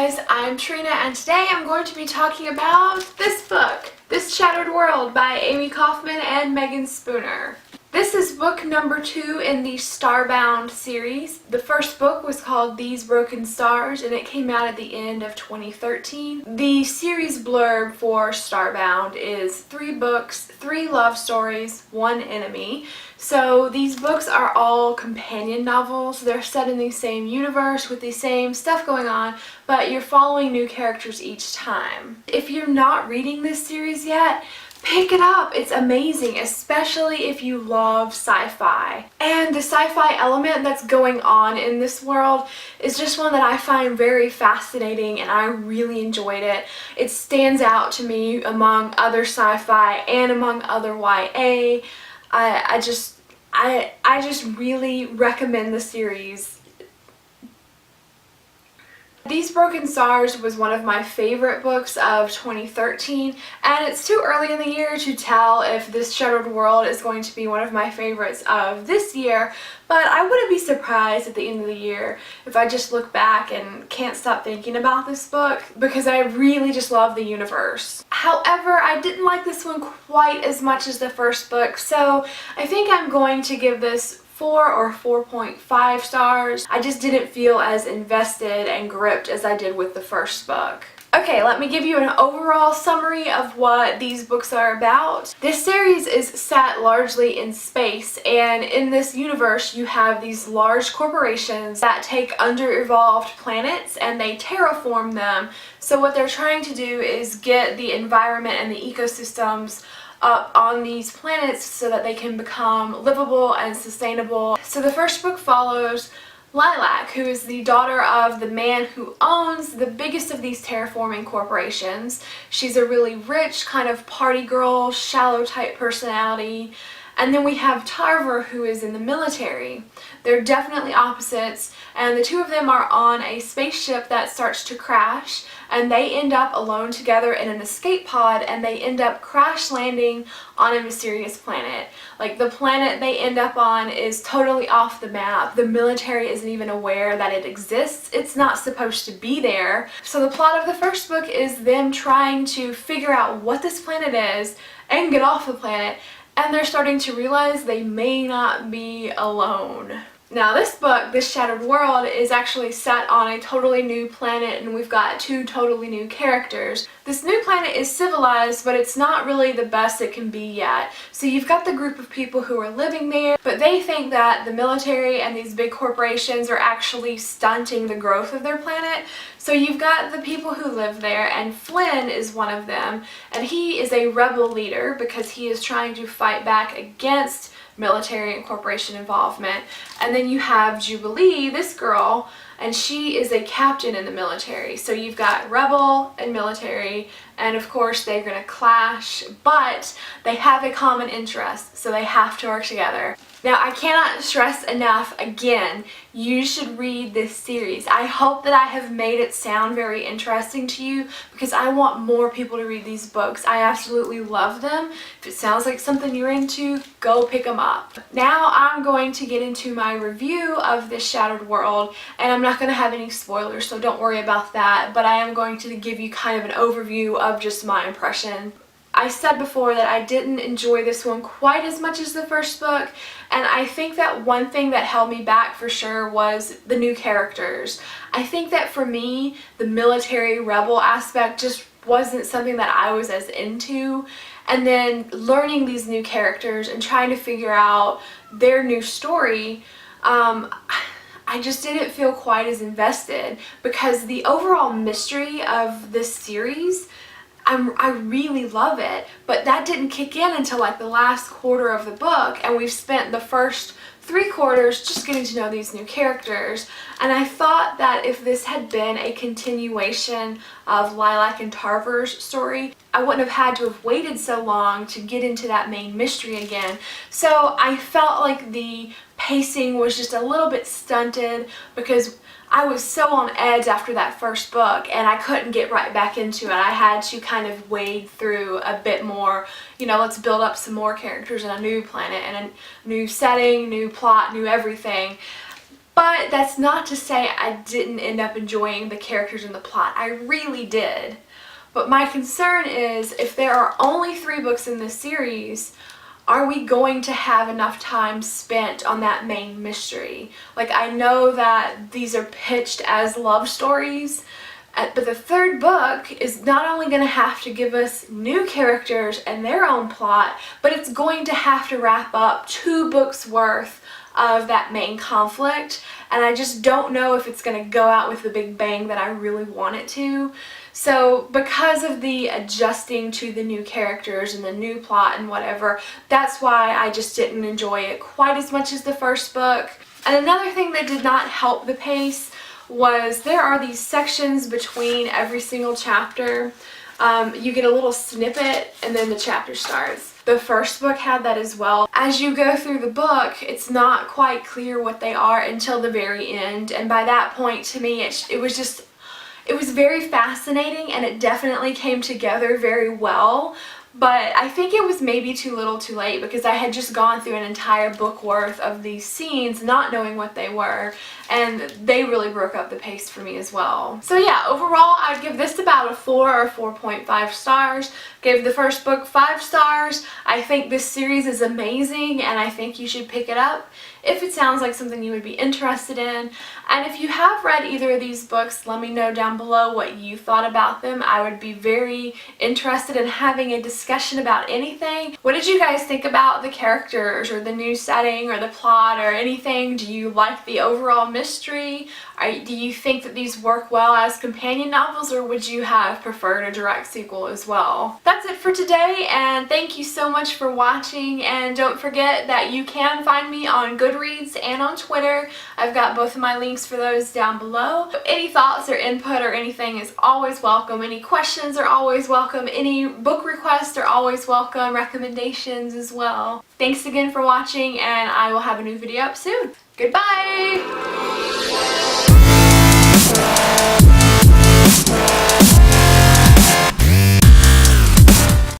guys, I'm Trina and today I'm going to be talking about this book, This Shattered World by Amie Kaufman and Meagan Spooner. This is book number 2 in the Starbound series. The first book was called These Broken Stars and it came out at the end of 2013. The series blurb for Starbound is 3 books, 3 love stories, 1 enemy. So these books are all companion novels. They're set in the same universe with the same stuff going on, but you're following new characters each time. If you're not reading this series yet, pick it up. It's amazing, especially if you love sci-fi. And the sci-fi element that's going on in this world is just one that I find very fascinating and I really enjoyed it. It stands out to me among other sci-fi and among other YA. I just really recommend the series. These Broken Stars was one of my favorite books of 2013, and it's too early in the year to tell if This Shattered World is going to be one of my favorites of this year, but I wouldn't be surprised at the end of the year if I just look back and can't stop thinking about this book because I really just love the universe. However, I didn't like this one quite as much as the first book, so I think I'm going to give this 4 or 4.5 stars. I just didn't feel as invested and gripped as I did with the first book. Okay, let me give you an overall summary of what these books are about. This series is set largely in space, and in this universe you have these large corporations that take under-evolved planets and they terraform them. So what they're trying to do is get the environment and the ecosystems up on these planets so that they can become livable and sustainable. So the first book follows Lilac, who is the daughter of the man who owns the biggest of these terraforming corporations. She's a really rich, kind of party girl, shallow type personality. And then we have Tarver, who is in the military. They're definitely opposites, and the two of them are on a spaceship that starts to crash, and they end up alone together in an escape pod, and they end up crash landing on a mysterious planet. Like, the planet they end up on is totally off the map. The military isn't even aware that it exists. It's not supposed to be there. So the plot of the first book is them trying to figure out what this planet is and get off the planet, and they're starting to realize they may not be alone. Now this book, This Shattered World, is actually set on a totally new planet, and we've got 2 totally new characters. This new planet is civilized, but it's not really the best it can be yet. So you've got the group of people who are living there, but they think that the military and these big corporations are actually stunting the growth of their planet. So you've got the people who live there, and Flynn is one of them, and he is a rebel leader because he is trying to fight back against military and corporation involvement. And then you have Jubilee, this girl, and she is a captain in the military. So you've got rebel and military, and of course they're gonna clash, but they have a common interest, so they have to work together. Now, I cannot stress enough, again, you should read this series. I hope that I have made it sound very interesting to you because I want more people to read these books. I absolutely love them. If it sounds like something you're into, go pick them up. Now I'm going to get into my review of This Shattered World, and I'm not going to have any spoilers, so don't worry about that, but I am going to give you kind of an overview of just my impression. I said before that I didn't enjoy this one quite as much as the first book, and I think that one thing that held me back for sure was the new characters. I think that for me, the military rebel aspect just wasn't something that I was as into, and then learning these new characters and trying to figure out their new story, I just didn't feel quite as invested because the overall mystery of this series, I really love it, but that didn't kick in until like the last quarter of the book, and we've spent the first 3 quarters just getting to know these new characters. And I thought that if this had been a continuation of Lilac and Tarver's story, I wouldn't have had to have waited so long to get into that main mystery again. So I felt like the pacing was just a little bit stunted because I was so on edge after that first book and I couldn't get right back into it. I had to kind of wade through a bit more, you know, let's build up some more characters in a new planet and a new setting, new plot, new everything. But that's not to say I didn't end up enjoying the characters and the plot. I really did. But my concern is, if there are only 3 books in this series, are we going to have enough time spent on that main mystery? Like, I know that these are pitched as love stories, but the 3rd book is not only going to have to give us new characters and their own plot, but it's going to have to wrap up 2 books worth of that main conflict, and I just don't know if it's going to go out with the big bang that I really want it to. So because of the adjusting to the new characters and the new plot and whatever, that's why I just didn't enjoy it quite as much as the 1st book. And another thing that did not help the pace was there are these sections between every single chapter. You get a little snippet and then the chapter starts. The 1st book had that as well. As you go through the book, it's not quite clear what they are until the very end, and by that point, to me, it was very fascinating, and it definitely came together very well. But I think it was maybe too little too late, because I had just gone through an entire book worth of these scenes not knowing what they were, and they really broke up the pace for me as well. So yeah, overall I'd give this about a 4 or 4.5 stars. Gave the 1st book 5 stars. I think this series is amazing, and I think you should pick it up if it sounds like something you would be interested in. And if you have read either of these books, let me know down below what you thought about them. I would be very interested in having a discussion about anything. What did you guys think about the characters or the new setting or the plot or anything? Do you like the overall mystery? Do you think that these work well as companion novels, or would you have preferred a direct sequel as well? That's it for today, and thank you so much for watching, and don't forget that you can find me on Goodreads and on Twitter. I've got both of my links for those down below. Any thoughts or input or anything is always welcome. Any questions are always welcome. Any book requests are always welcome. Recommendations as well. Thanks again for watching, and I will have a new video up soon. Goodbye!